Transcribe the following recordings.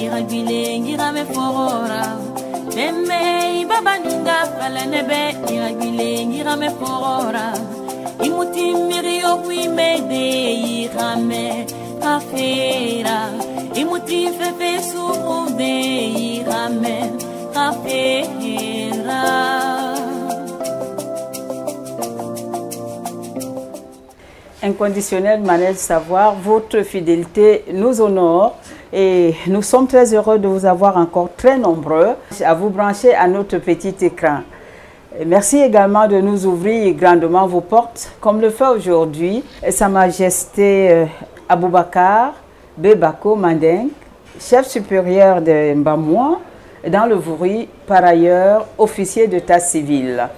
iragile ngirame forora. Meme baba ninga fala nebe iragile ngirame forora. Imuti mirio kui mede irame kafera. Imuti fefe suude irame kafera. Inconditionnel Manel Savoir, votre fidélité nous honore et nous sommes très heureux de vous avoir encore très nombreux à vous brancher à notre petit écran. Et merci également de nous ouvrir grandement vos portes, comme le fait aujourd'hui Sa Majesté Aboubakar Bebako Mandeng, chef supérieur de Mbamoua, dans le Vouri, par ailleurs officier d'état civil.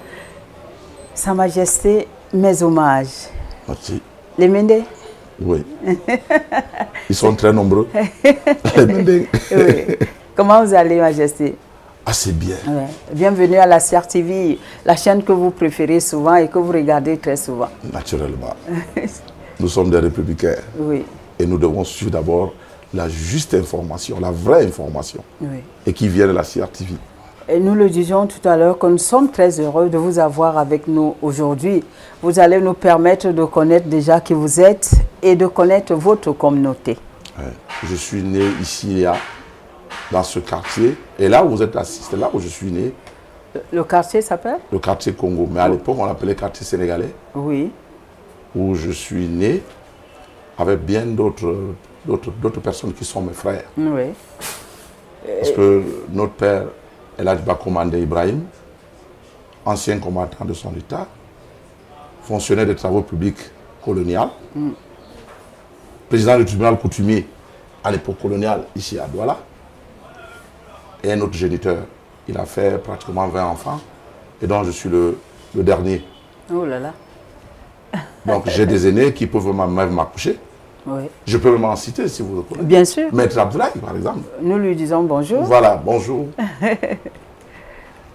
Sa Majesté, mes hommages. Merci. Les Méndés? Oui. Ils sont très nombreux. Les Méndés. Oui. Comment vous allez, Majesté? Assez bien. Ouais. Bienvenue à la CRTV, la chaîne que vous préférez souvent et que vous regardez très souvent. Naturellement. Nous sommes des républicains. Oui. Et nous devons suivre d'abord la juste information, la vraie information. Oui. Et qui vient de la CRTV. Et nous le disions tout à l'heure que nous sommes très heureux de vous avoir avec nous aujourd'hui. Vous allez nous permettre de connaître déjà qui vous êtes et de connaître votre communauté. Ouais. Je suis né ici, dans ce quartier. Et là où vous êtes assis, c'est là où je suis né. Le quartier s'appelle? Le quartier Congo. Mais à l'époque, on l'appelait quartier sénégalais. Oui. Où je suis né avec bien d'autres personnes qui sont mes frères. Oui. Parce que notre père, Eladj Bako Mandé Ibrahim, ancien combattant de son État, fonctionnaire des travaux publics coloniaux, président du tribunal coutumier à l'époque coloniale ici à Douala, et un autre géniteur. Il a fait pratiquement 20 enfants, et donc je suis le dernier. Oh là là. Donc j'ai des aînés qui peuvent même m'accoucher. Oui. Je peux même en citer si vous le connaissez. Bien sûr. Maître Abdoulaye, par exemple. Nous lui disons bonjour. Voilà, bonjour.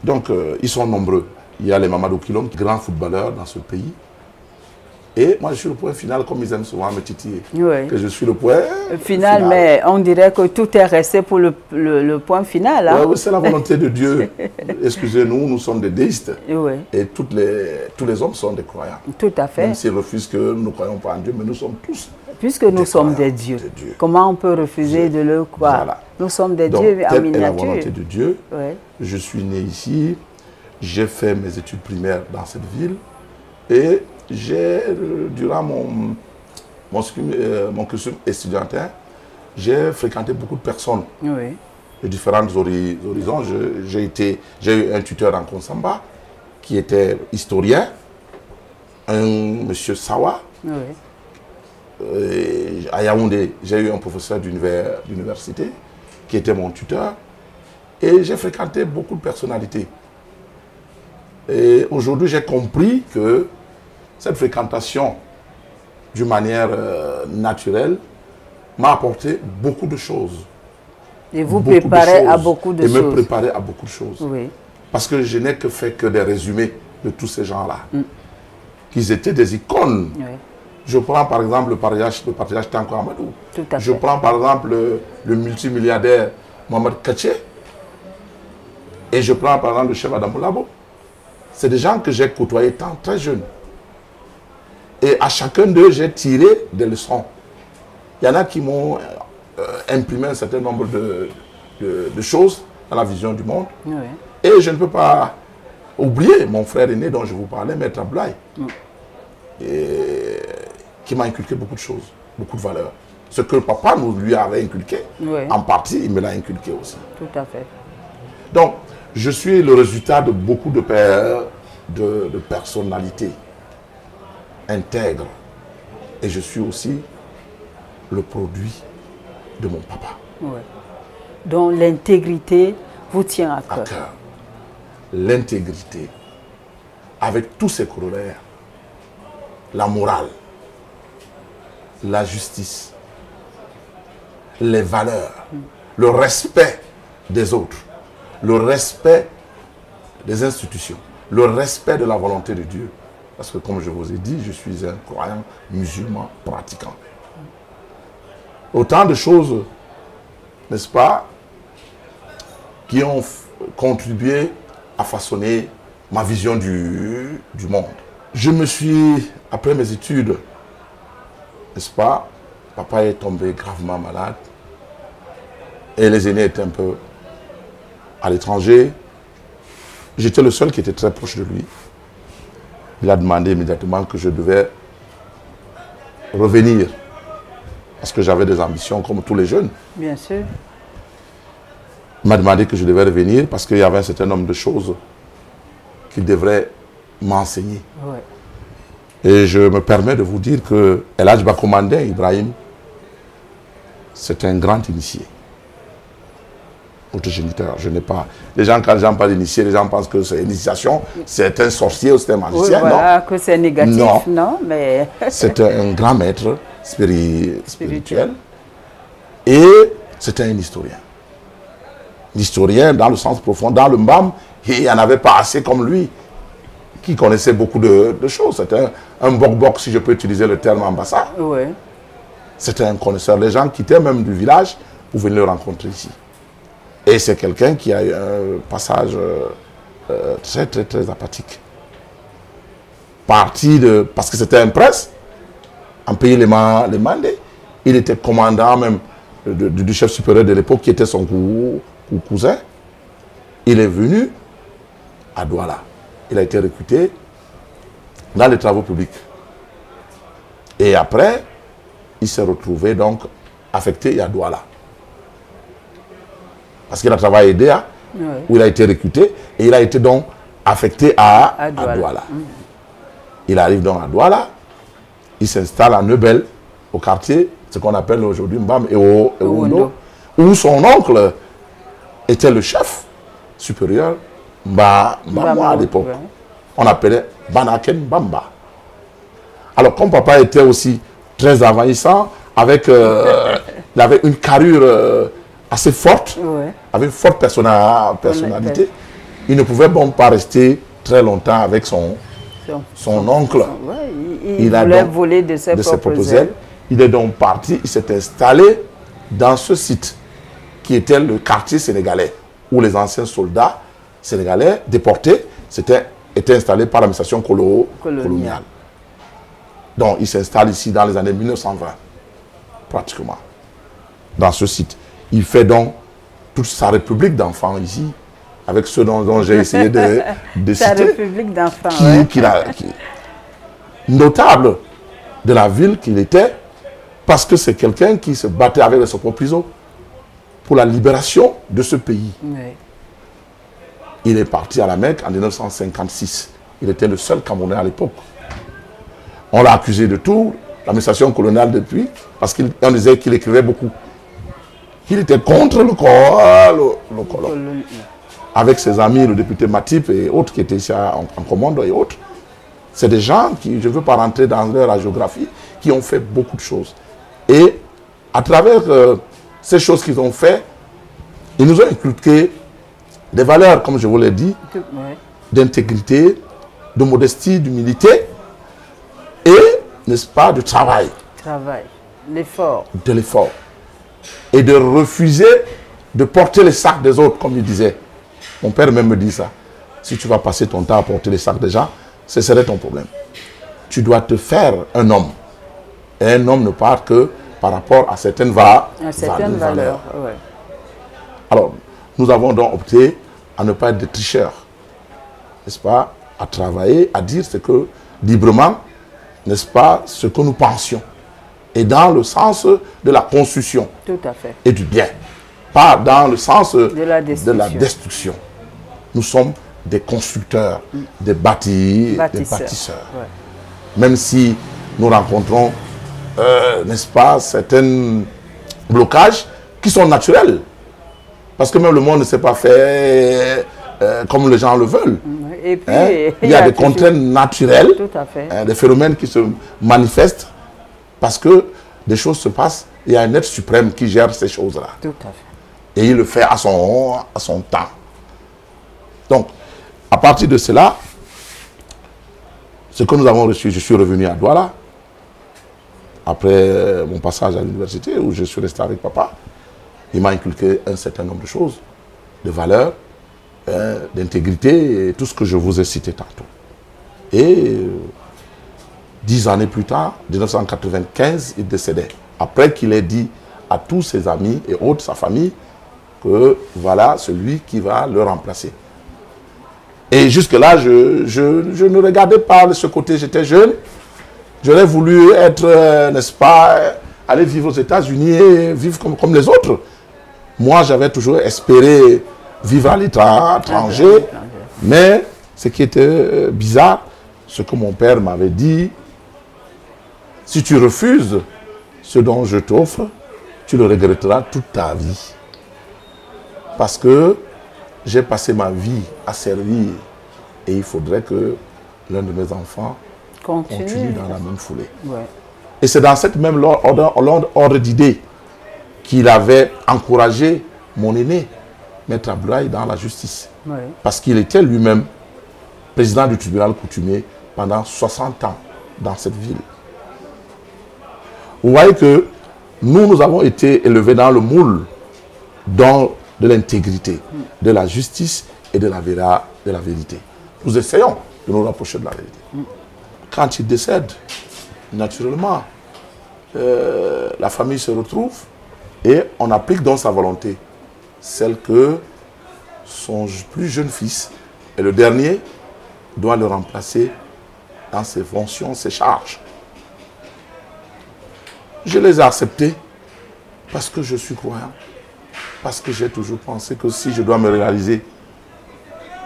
Donc, ils sont nombreux. Il y a les Mamadou Kilom, grands footballeurs dans ce pays. Et moi, je suis le point final, comme ils aiment souvent me titiller. Oui. Que je suis le point final. Mais on dirait que tout est resté pour le point final. Hein? Oui, c'est la volonté de Dieu. Excusez-nous, nous sommes des déistes. Oui. Et tous les hommes sont des croyants. Tout à fait. Même s'ils refusent que nous ne croyons pas en Dieu, mais nous sommes tous. Puisque nous sommes des dieux, comment on peut refuser de le croire? Voilà. Nous sommes des dieux en miniature. Telle est la volonté de Dieu. Oui. Je suis né ici, j'ai fait mes études primaires dans cette ville et j'ai, durant mon cursus étudiantin, j'ai fréquenté beaucoup de personnes de différents horizons. J'ai eu un tuteur en Konsamba qui était historien, un monsieur Sawa. Oui. À Yaoundé, j'ai eu un professeur d'université qui était mon tuteur et j'ai fréquenté beaucoup de personnalités. Et aujourd'hui, j'ai compris que cette fréquentation, d'une manière naturelle, m'a apporté beaucoup de choses. Et vous préparez à beaucoup de choses. Et me préparer à beaucoup de choses. Oui. Parce que je n'ai que fait que des résumés de tous ces gens-là. Qu'ils étaient des icônes. Oui. Je prends par exemple le patriarche Tanko Amadou. Je prends par exemple le multimilliardaire Mohamed Kaché. Et je prends par exemple le chef Adam Labo. C'est des gens que j'ai côtoyés tant très jeunes. Et à chacun d'eux, j'ai tiré des leçons. Il y en a qui m'ont imprimé un certain nombre de choses dans la vision du monde. Oui. Et je ne peux pas oublier mon frère aîné dont je vous parlais, Maître Abdoulaye. Qui m'a inculqué beaucoup de choses, beaucoup de valeurs. Ce que papa lui avait inculqué, en partie, il me l'a inculqué aussi. Tout à fait. Donc, je suis le résultat de beaucoup de personnalités intègres. Et je suis aussi le produit de mon papa. Oui. Donc, l'intégrité vous tient à cœur. L'intégrité, avec tous ses corollaires, la morale, la justice, les valeurs, le respect des autres, le respect des institutions, le respect de la volonté de Dieu. Parce que comme je vous ai dit, je suis un croyant musulman pratiquant. Autant de choses, n'est-ce pas, qui ont contribué à façonner ma vision du monde. Je me suis, après mes études, n'est-ce pas, papa est tombé gravement malade et les aînés étaient un peu à l'étranger. J'étais le seul qui était très proche de lui. Il a demandé immédiatement que je devais revenir parce que j'avais des ambitions comme tous les jeunes. Bien sûr. Il m'a demandé que je devais revenir parce qu'il y avait un certain nombre de choses qu'il devrait m'enseigner. Ouais. Et je me permets de vous dire que El Hadj Bakomandin Ibrahim, c'est un grand initié. Notre géniteur, je n'ai pas... Les gens, quand les gens parlent d'initié, les gens pensent que c'est l'initiation, c'est un sorcier ou c'est un magicien. Oui, voilà, non. que c'est négatif, non, mais... C'est un grand maître spirituel. Et c'est un historien. L'historien dans le sens profond, dans le Mbam, il n'y en avait pas assez comme lui, qui connaissait beaucoup de choses. C'était un bok-bok, si je peux utiliser le terme ambassade. Oui. C'était un connaisseur. Les gens quittaient même du village pour venir le rencontrer ici. Et c'est quelqu'un qui a eu un passage très apathique. Parti de... Parce que c'était un prince, en pays les mandés. Il était commandant même du chef supérieur de l'époque, qui était son cousin. Il est venu à Douala. Il a été recruté dans les travaux publics. Et après, il s'est retrouvé donc affecté à Douala. Parce qu'il a travaillé à Edea, oui, où il a été recruté, et il a été donc affecté à Douala. Il arrive donc à Douala, il s'installe à Neubel, au quartier, ce qu'on appelle aujourd'hui Mbam et Oundo, où son oncle était le chef supérieur Mbamwa à l'époque. Ouais. On appelait Banaken Bamba. Alors, comme papa était aussi très envahissant, il avait une carrure assez forte, ouais, avec une forte personnalité, il ne pouvait bon pas rester très longtemps avec son oncle. Ouais, il voulait voler de ses propres ailes. Il est donc parti, il s'est installé dans ce site qui était le quartier sénégalais, où les anciens soldats sénégalais déportés étaient installés par l'administration coloniale. Donc il s'installe ici dans les années 1920, pratiquement, dans ce site. Il fait donc toute sa république d'enfants ici, avec ceux dont j'ai essayé de citer. Sa république d'enfants, oui. Notable de la ville qu'il était, parce que c'est quelqu'un qui se battait avec ses propres prisons pour la libération de ce pays. Oui. Il est parti à la Mecque en 1956. Il était le seul Camerounais à l'époque. On l'a accusé de tout, l'administration coloniale depuis, parce qu'on disait qu'il écrivait beaucoup. Il était contre le colon. Avec ses amis, le député Matip et autres qui étaient ici en commande et autres. C'est des gens qui, je ne veux pas rentrer dans leur géographie, qui ont fait beaucoup de choses. Et à travers ces choses qu'ils ont fait, ils nous ont inculqué des valeurs, comme je vous l'ai dit, d'intégrité, de modestie, d'humilité et, n'est-ce pas, de travail. Travail, l'effort. De l'effort. Et de refuser de porter les sacs des autres, comme il disait. Mon père même me dit ça. Si tu vas passer ton temps à porter les sacs des gens, ce serait ton problème. Tu dois te faire un homme. Et un homme ne part que par rapport à certaines valeurs. Ouais. Alors, nous avons donc opté à ne pas être des tricheurs. N'est-ce pas? À travailler, à dire ce que, librement, n'est-ce pas, ce que nous pensions. Et dans le sens de la construction. Tout à fait. Et du bien. Pas dans le sens de la destruction. Nous sommes des constructeurs, des bâtisseurs. Ouais. Même si nous rencontrons, n'est-ce pas, certains blocages qui sont naturels. Parce que même le monde ne s'est pas fait comme les gens le veulent. Et puis, il y a des contraintes naturelles, tout à fait. Des phénomènes qui se manifestent parce que des choses se passent. Il y a un être suprême qui gère ces choses-là. Tout à fait. Et il le fait à son temps. Donc, à partir de cela, ce que nous avons reçu, je suis revenu à Douala, après mon passage à l'université, où je suis resté avec papa. Il m'a inculqué un certain nombre de choses. de valeurs, d'intégrité et tout ce que je vous ai cité tantôt. Et 10 années plus tard, 1995, il décédait. Après qu'il ait dit à tous ses amis et autres, sa famille, que voilà celui qui va le remplacer. Et jusque-là, je ne regardais pas ce côté, j'étais jeune. J'aurais voulu être, n'est-ce pas, aller vivre aux États-Unis et vivre comme les autres. Moi, j'avais toujours espéré vivre à l'étranger. Mais ce qui était bizarre, ce que mon père m'avait dit, si tu refuses ce dont je t'offre, tu le regretteras toute ta vie. Parce que j'ai passé ma vie à servir et il faudrait que l'un de mes enfants continue dans la même foulée. Ouais. Et c'est dans cette même ordre d'idée qu'il avait encouragé mon aîné, Maître Abdoulaye, dans la justice. Ouais. Parce qu'il était lui-même président du tribunal coutumier pendant 60 ans dans cette ville. Vous voyez que nous avons été élevés dans le moule de l'intégrité, de la justice et de la vérité. Nous essayons de nous rapprocher de la vérité. Quand il décède, naturellement, la famille se retrouve et on applique dans sa volonté, celle que son plus jeune fils et le dernier doit le remplacer dans ses fonctions, ses charges. Je les ai acceptés parce que je suis croyant, parce que j'ai toujours pensé que si je dois me réaliser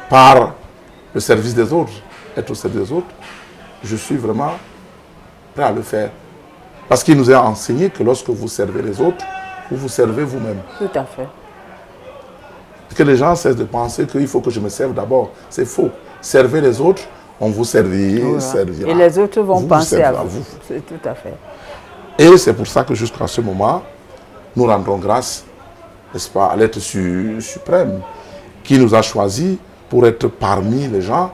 par le service des autres, être au service des autres, je suis vraiment prêt à le faire. Parce qu'il nous a enseigné que lorsque vous servez les autres, vous vous servez vous-même. Tout à fait. Que les gens cessent de penser qu'il faut que je me serve d'abord. C'est faux. Servez les autres, on vous servira. Et les autres vont penser à vous. C'est tout à fait. Et c'est pour ça que jusqu'à ce moment, nous rendons grâce, n'est-ce pas, à l'être suprême qui nous a choisis pour être parmi les gens,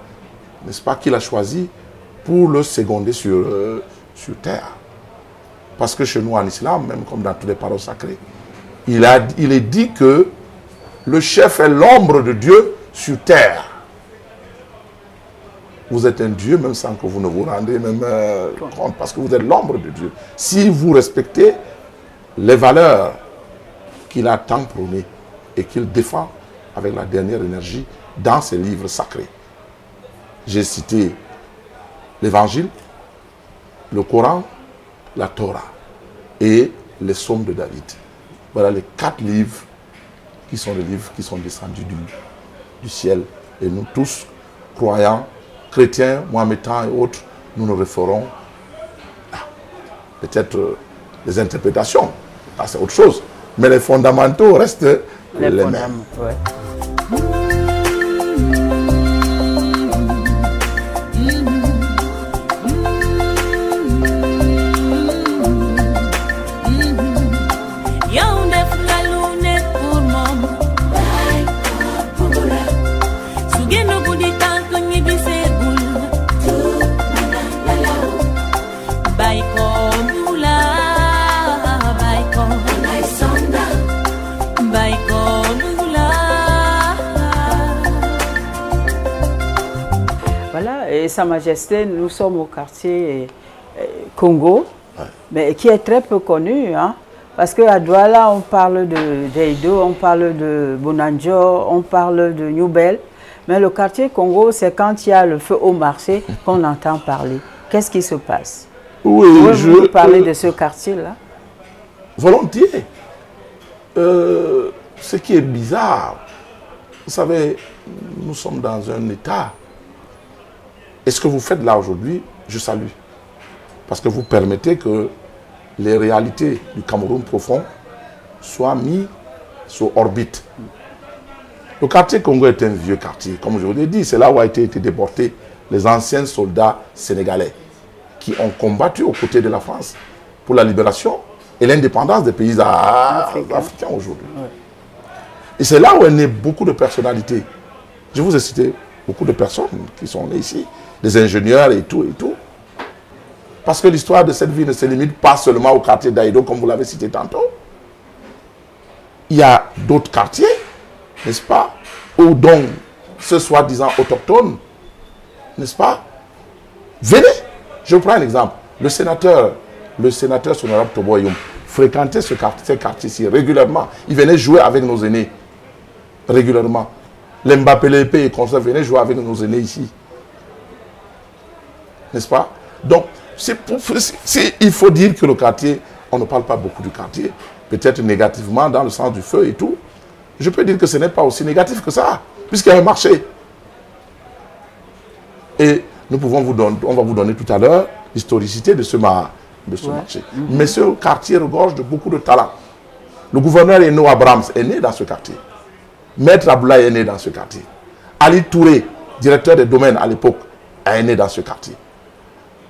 n'est-ce pas, qu'il a choisi pour le seconder sur terre. Parce que chez nous en islam, même comme dans toutes les paroles sacrées, il est dit que le chef est l'ombre de Dieu sur terre. Vous êtes un Dieu même sans que vous ne vous rendez même compte, parce que vous êtes l'ombre de Dieu. Si vous respectez les valeurs qu'il a tant prônées et qu'il défend avec la dernière énergie dans ses livres sacrés. J'ai cité l'Évangile, le Coran, la Torah et les psaumes de David. Voilà les 4 livres qui sont les livres qui sont descendus du ciel. Et nous tous, croyants, chrétiens, mohammedans et autres, nous nous référons à peut-être les interprétations. C'est autre chose. Mais les fondamentaux restent les mêmes. Ouais. Et Sa Majesté, nous sommes au quartier Congo, ouais, mais qui est très peu connu, hein, parce qu'à Douala, on parle de Deido, on parle de Bonanjo, on parle de Newbel, mais le quartier Congo, c'est quand il y a le feu au marché qu'on entend parler. Qu'est-ce qui se passe? Oui, vous parler de ce quartier-là? Volontiers. Ce qui est bizarre, vous savez, nous sommes dans un état. Et ce que vous faites là aujourd'hui, je salue. Parce que vous permettez que les réalités du Cameroun profond soient mises sur orbite. Le quartier Congo est un vieux quartier, comme je vous l'ai dit. C'est là où a été déportés les anciens soldats sénégalais qui ont combattu aux côtés de la France pour la libération et l'indépendance des pays africains aujourd'hui. Ouais. Et c'est là où est né beaucoup de personnalités. Je vous ai cité beaucoup de personnes qui sont nées ici. Des ingénieurs et tout et tout. Parce que l'histoire de cette ville ne se limite pas seulement au quartier d'Aïdo, comme vous l'avez cité tantôt. Il y a d'autres quartiers n'est-ce pas, ou dont ce soi-disant autochtone, n'est-ce pas, venez. Je prends un exemple. Le sénateur Sonorab Toboyoum fréquentait ces quartiers-ci régulièrement. Il venait jouer avec nos aînés régulièrement. Les Mbappé, les et consorts venaient jouer avec nos aînés ici. N'est-ce pas? Donc, il faut dire que le quartier, on ne parle pas beaucoup du quartier, peut-être négativement dans le sens du feu et tout. Je peux dire que ce n'est pas aussi négatif que ça, puisqu'il y a un marché. Et nous pouvons on va vous donner tout à l'heure l'historicité de ce marché. Mais ce quartier regorge de beaucoup de talents. Le gouverneur Eno Abrams est né dans ce quartier. Maître Aboulaye est né dans ce quartier. Ali Touré, directeur des domaines à l'époque, est né dans ce quartier.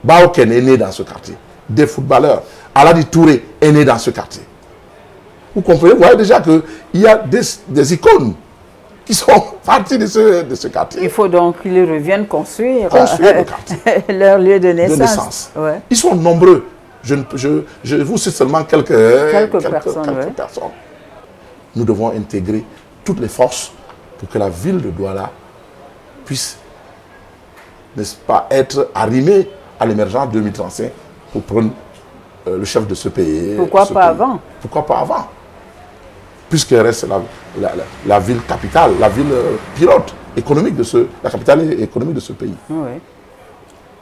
Baoken est né dans ce quartier. Des footballeurs. Aladi Touré est né dans ce quartier. Vous comprenez, vous voyez déjà qu'il y a des icônes qui sont parties de ce quartier. Il faut donc qu'ils reviennent construire le quartier. Leur lieu de naissance. Ouais. Ils sont nombreux. Je vous cite seulement quelques personnes. Nous devons intégrer toutes les forces pour que la ville de Douala puisse, n'est-ce pas, être arrimée à l'émergence 2035 pour prendre le chef de ce pays. Pourquoi pas avant? Pourquoi pas avant? Puisqu'elle reste la ville capitale, la ville pilote économique la capitale économique de ce pays. Oui.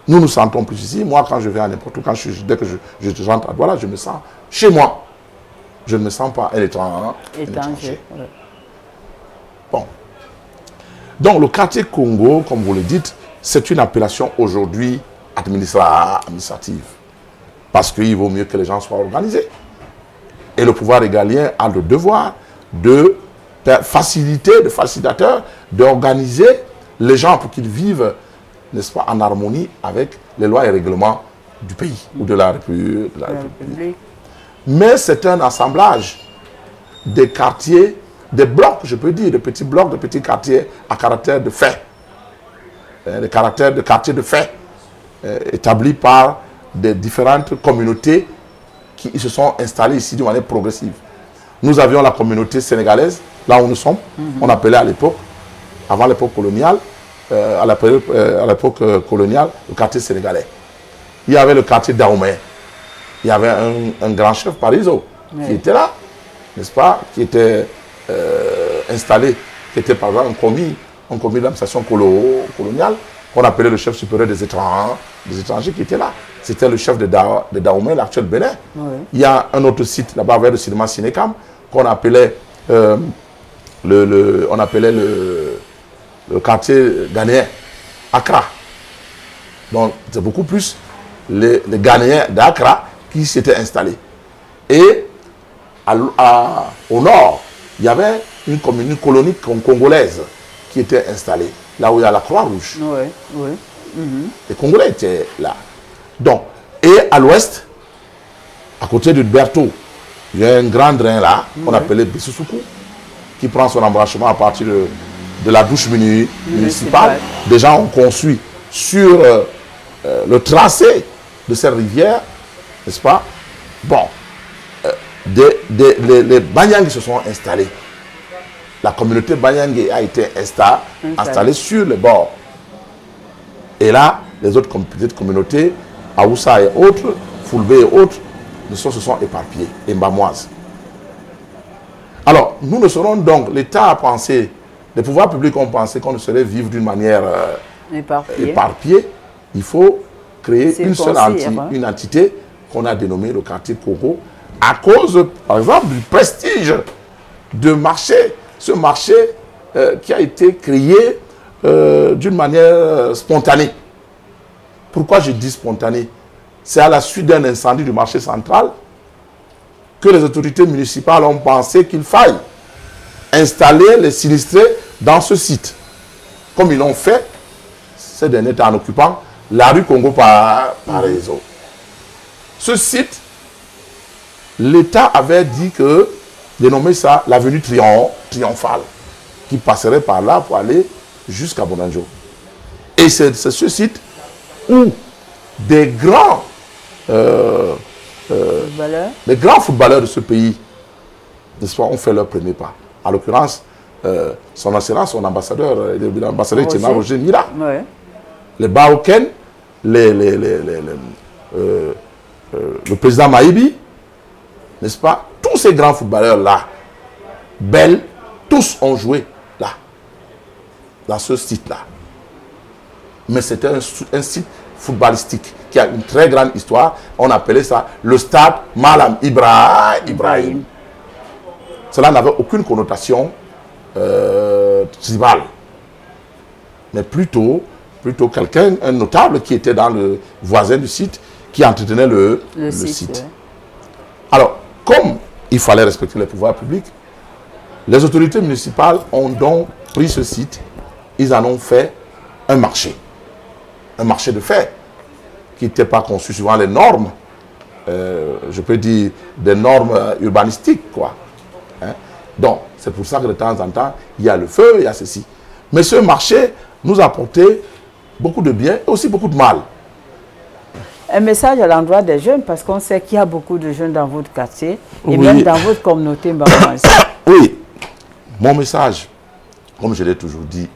Nous nous sentons plus ici. Moi, quand je vais à n'importe où, dès que je rentre à Douala, je me sens chez moi. Je ne me sens pas un étranger. Oui. Bon. Donc, le quartier Congo, comme vous le dites, c'est une appellation aujourd'hui administrative. Parce qu'il vaut mieux que les gens soient organisés. Et le pouvoir régalien a le devoir de facilitateur, d'organiser les gens pour qu'ils vivent, n'est-ce pas, en harmonie avec les lois et règlements du pays ou de la République. Mais c'est un assemblage des quartiers, des blocs, je peux dire, de petits blocs, de petits quartiers à caractère de fait. Des caractères de quartiers de fait établis par des différentes communautés qui se sont installées ici de manière progressive. Nous avions la communauté sénégalaise, là où nous sommes, on appelait à l'époque, avant l'époque coloniale, à l'époque coloniale, le quartier sénégalais. Il y avait le quartier Dahomey. Il y avait un grand chef Parizeau qui était là, n'est-ce pas, qui était installé, qui était par exemple un commis d'administration coloniale, qu'on appelait le chef supérieur des étrangers qui était là. C'était le chef de Dahomey, l'actuel Bénin. Oui. Il y a un autre site là-bas vers le cinéma Cinécam qu'on appelait le quartier ghanéen, Accra. Donc c'est beaucoup plus les Ghanéens d'Accra qui s'étaient installés. Et au nord, il y avait une colonie congolaise qui était installée, là où il y a la Croix-Rouge. Oui. Les Congolais étaient là. Donc, et à l'ouest, à côté de Berthaud, il y a un grand drain là, qu'on appelait Bissousoukou, qui prend son embranchement à partir de la douche municipale. Des gens ont conçu sur le tracé de cette rivière, n'est-ce pas? Bon, les Banyangé se sont installés. La communauté Banyangé a été installée sur le bord. Et là, les autres petites communautés, Aoussa et autres, Foulbé et autres, se sont éparpillés, et Mbamoise. Alors, nous ne serons donc, l'État a pensé, les pouvoirs publics ont pensé qu'on ne saurait vivre d'une manière éparpillée. Il faut créer une seule entité qu'on a dénommée le quartier Congo, à cause, par exemple, du prestige de marché, ce marché qui a été créé d'une manière spontanée. Pourquoi je dis spontané? C'est à la suite d'un incendie du marché central que les autorités municipales ont pensé qu'il faille installer les sinistrés dans ce site. Comme ils l'ont fait, ces derniers temps en occupant la rue Congo par réseau. Ce site, l'État avait dit que, dénommé ça l'avenue triomphale, qui passerait par là pour aller jusqu'à Bonanjo. Et c'est ce site où des grands footballeurs de ce pays, n'est-ce pas, ont fait leur premier pas. En l'occurrence, son excellence, son ambassadeur, l'ambassadeur Etienne Roger Mila. Ouais. Les Baoken, le président Maïbi, n'est-ce pas? Tous ces grands footballeurs-là, Bell, tous ont joué là, dans ce site-là. Mais c'était un site footballistique qui a une très grande histoire. On appelait ça le stade Malam Ibrahim. Cela n'avait aucune connotation tribale. Mais plutôt quelqu'un, un notable qui était dans le voisin du site, qui entretenait le site. Ouais. Alors, comme il fallait respecter les pouvoirs publics, les autorités municipales ont donc pris ce site, ils en ont fait un marché de fait, qui n'était pas conçu suivant les normes, je peux dire des normes urbanistiques, quoi. Hein? Donc, c'est pour ça que de temps en temps, il y a le feu, il y a ceci. Mais ce marché nous a apporté beaucoup de bien et aussi beaucoup de mal. Un message à l'endroit des jeunes, parce qu'on sait qu'il y a beaucoup de jeunes dans votre quartier, et même dans votre communauté. Oui, mon message, comme je l'ai toujours dit,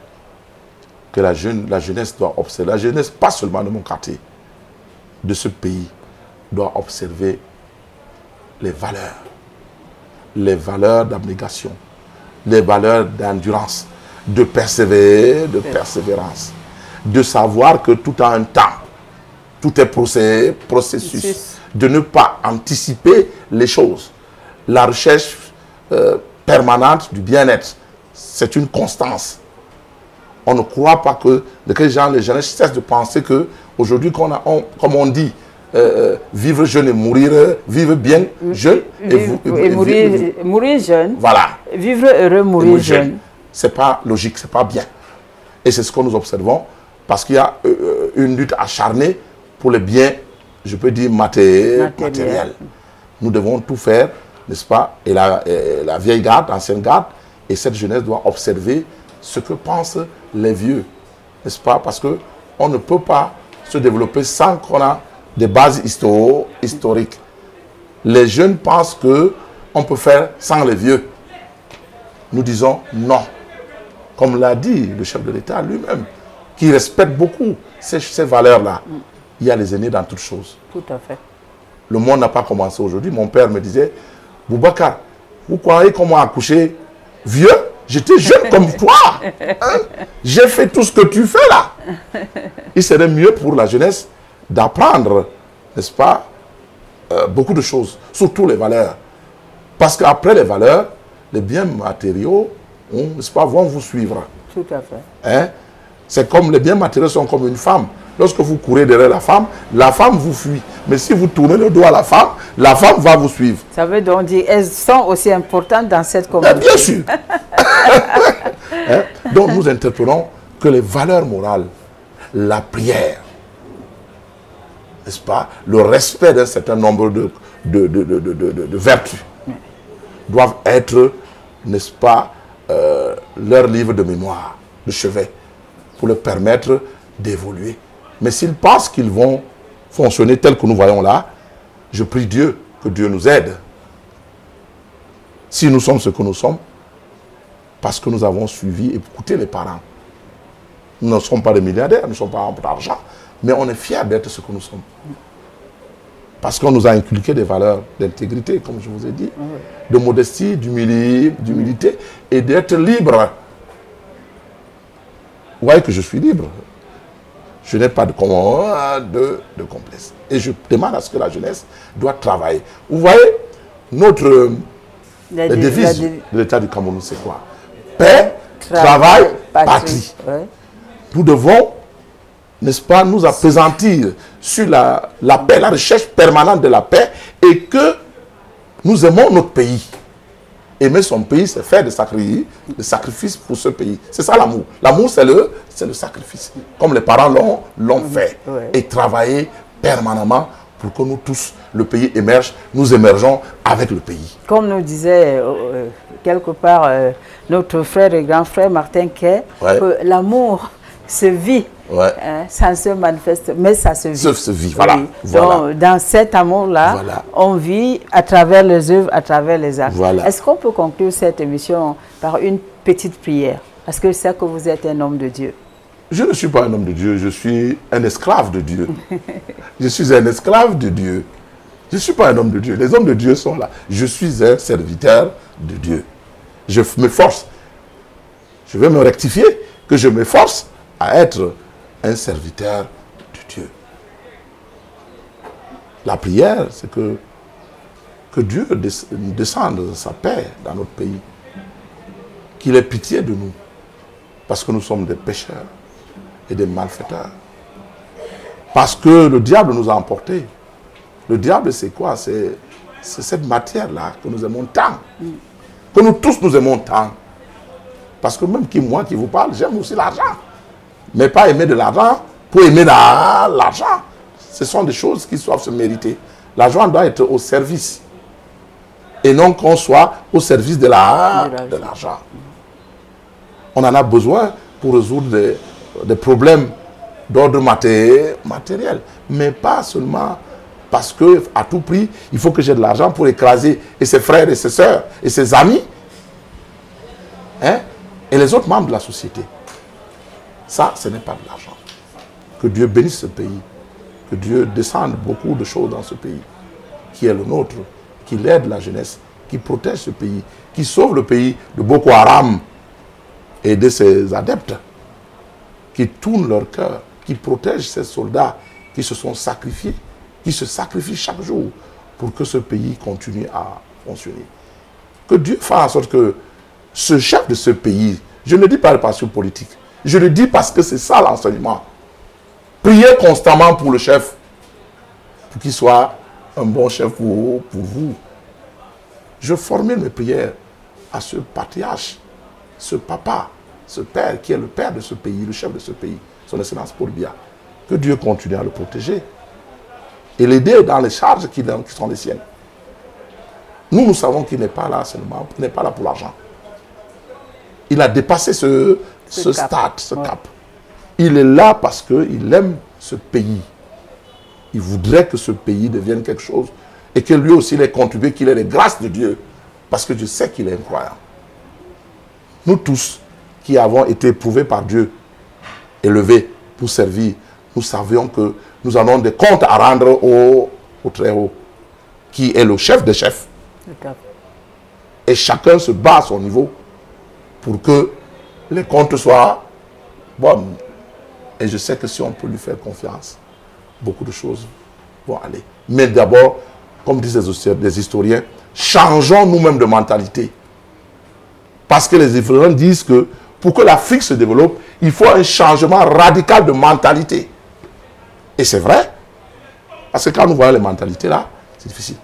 que la jeunesse doit observer, la jeunesse, pas seulement de mon quartier, de ce pays, doit observer les valeurs d'abnégation, les valeurs d'endurance, de persévérer, de persévérance, de savoir que tout a un temps, tout est processus, de ne pas anticiper les choses. La recherche permanente du bien-être, c'est une constance. On ne croit pas que les gens cessent de penser que aujourd'hui, comme on dit, vivre jeune et mourir, vivre bien jeune et mourir jeune. Voilà. Vivre heureux, mourir jeune. C'est pas logique, c'est pas bien. Et c'est ce que nous observons parce qu'il y a une lutte acharnée pour les biens, je peux dire matériels. Nous devons tout faire, n'est-ce pas? Et la vieille garde, l'ancienne garde, et cette jeunesse doit observer ce que pensent les vieux, n'est-ce pas? Parce qu'on ne peut pas se développer sans qu'on ait des bases historiques. Les jeunes pensent qu'on peut faire sans les vieux. Nous disons non. Comme l'a dit le chef de l'État lui-même, qui respecte beaucoup ces valeurs-là. Il y a les aînés dans toutes choses. Tout à fait. Le monde n'a pas commencé aujourd'hui. Mon père me disait, Boubacar, vous croyez qu'on m'a accouché vieux? J'étais jeune comme toi. Hein? J'ai fait tout ce que tu fais là. Il serait mieux pour la jeunesse d'apprendre, n'est-ce pas, beaucoup de choses, surtout les valeurs. Parce qu'après les valeurs, les biens matériaux, n'est-ce pas, vont vous suivre. Tout à fait. Hein? C'est comme les biens matériels sont comme une femme. Lorsque vous courez derrière la femme vous fuit. Mais si vous tournez le dos à la femme va vous suivre. Ça veut donc dire qu'elles sont aussi importantes dans cette communauté. Bien sûr. Hein? Donc nous interpellons que les valeurs morales, la prière, n'est-ce pas, le respect d'un certain nombre de vertus doivent être, n'est-ce pas, leur livre de mémoire, de chevet, pour leur permettre d'évoluer. Mais s'ils pensent qu'ils vont fonctionner tel que nous voyons là, je prie Dieu que Dieu nous aide. Si nous sommes ce que nous sommes, parce que nous avons suivi et écouté les parents. Nous ne sommes pas des milliardaires, nous ne sommes pas en d'argent, mais on est fiers d'être ce que nous sommes. Parce qu'on nous a inculqué des valeurs d'intégrité, comme je vous ai dit, de modestie, d'humilité et d'être libre. Vous voyez que je suis libre. Je n'ai pas de complexe. Et je demande à ce que la jeunesse doit travailler. Vous voyez, notre devise de l'État du Cameroun, c'est quoi? Paix, travail, patrie. Ouais. Nous devons, n'est-ce pas, nous appesantir sur la paix, la recherche permanente de la paix, et que nous aimons notre pays. Aimer son pays, c'est faire des sacrifices pour ce pays. C'est ça l'amour. L'amour, c'est le sacrifice. Comme les parents l'ont fait. Ouais. Et travailler permanemment pour que nous tous, le pays émerge, nous émergeons avec le pays. Comme nous disait quelque part notre frère et grand frère Martin Kay, que l'amour se vit. Ouais. Hein, ça se manifeste, mais ça se vit. Ça se vit, voilà. Oui. Voilà. Donc, dans cet amour-là, voilà, on vit à travers les œuvres, à travers les actes. Voilà. Est-ce qu'on peut conclure cette émission par une petite prière. Parce que c'est que vous êtes un homme de Dieu. Je ne suis pas un homme de Dieu, je suis un esclave de Dieu. Je suis un esclave de Dieu. Je ne suis pas un homme de Dieu. Les hommes de Dieu sont là. Je suis un serviteur de Dieu. Je m'efforce. Je vais me rectifier que je m'efforce à être un serviteur de Dieu. La prière, c'est que Dieu descende sa paix dans notre pays. Qu'il ait pitié de nous. Parce que nous sommes des pécheurs et des malfaiteurs. Parce que le diable nous a emportés. Le diable, c'est quoi? C'est cette matière-là que nous aimons tant. Que nous tous nous aimons tant. Parce que même moi qui vous parle, j'aime aussi l'argent. Mais pas aimer de l'argent pour aimer l'argent. Ce sont des choses qui doivent se mériter. L'argent doit être au service. Et non qu'on soit au service de l'argent. On en a besoin pour résoudre des problèmes d'ordre matériel. Mais pas seulement parce qu'à tout prix, il faut que j'ai de l'argent pour écraser et ses frères et ses sœurs et ses amis. Hein? Et les autres membres de la société. Ça, ce n'est pas de l'argent. Que Dieu bénisse ce pays. Que Dieu descende beaucoup de choses dans ce pays, qui est le nôtre, qui aide la jeunesse, qui protège ce pays, qui sauve le pays de Boko Haram et de ses adeptes, qui tournent leur cœur, qui protègent ces soldats qui se sont sacrifiés, qui se sacrifient chaque jour pour que ce pays continue à fonctionner. Que Dieu fasse en sorte que ce chef de ce pays, je ne dis pas de passion politique, je le dis parce que c'est ça l'enseignement. Priez constamment pour le chef, pour qu'il soit un bon chef pour vous. Je formule mes prières à ce patriarche, ce papa, ce père qui est le père de ce pays, le chef de ce pays, son excellence Paul Biya. Que Dieu continue à le protéger et l'aider dans les charges qui sont les siennes. Nous savons qu'il n'est pas là seulement, il n'est pas là pour l'argent. Il a dépassé ce stade, ce cap. Il est là parce qu'il aime ce pays. Il voudrait que ce pays devienne quelque chose et que lui aussi il ait contribué, qu'il ait les grâces de Dieu. Parce que je sais qu'il est incroyable. Nous tous qui avons été éprouvés par Dieu, élevés pour servir, nous savions que nous avons des comptes à rendre au Très-Haut, qui est le chef des chefs. Et chacun se bat à son niveau pour que les comptes soient bonnes. Et je sais que si on peut lui faire confiance, beaucoup de choses vont aller. Mais d'abord, comme disent les historiens, changeons nous-mêmes de mentalité. Parce que les historiens disent que pour que l'Afrique se développe, il faut un changement radical de mentalité. Et c'est vrai. Parce que quand nous voyons les mentalités là, c'est difficile.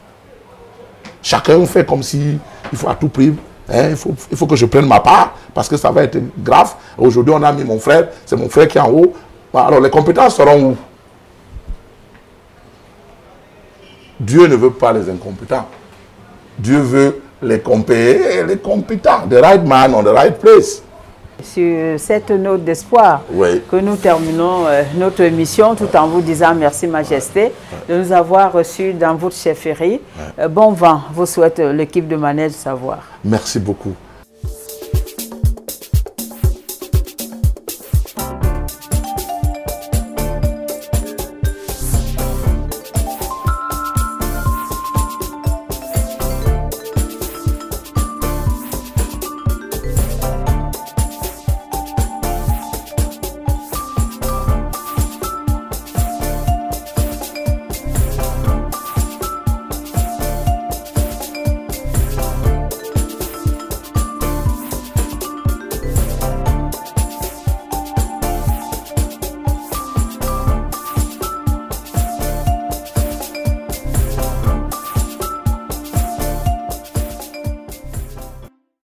Chacun fait comme si il faut à tout prix, hein, il faut que je prenne ma part, parce que ça va être grave. Aujourd'hui, on a mis mon frère, c'est mon frère qui est en haut. Alors, les compétences seront où? Dieu ne veut pas les incompétents. Dieu veut les compétents. The right man on the right place. Sur cette note d'espoir, oui, que nous terminons notre émission tout en vous disant merci Majesté de nous avoir reçus dans votre chefferie. Bon vent, vous souhaite l'équipe de Manège Savoir. Merci beaucoup.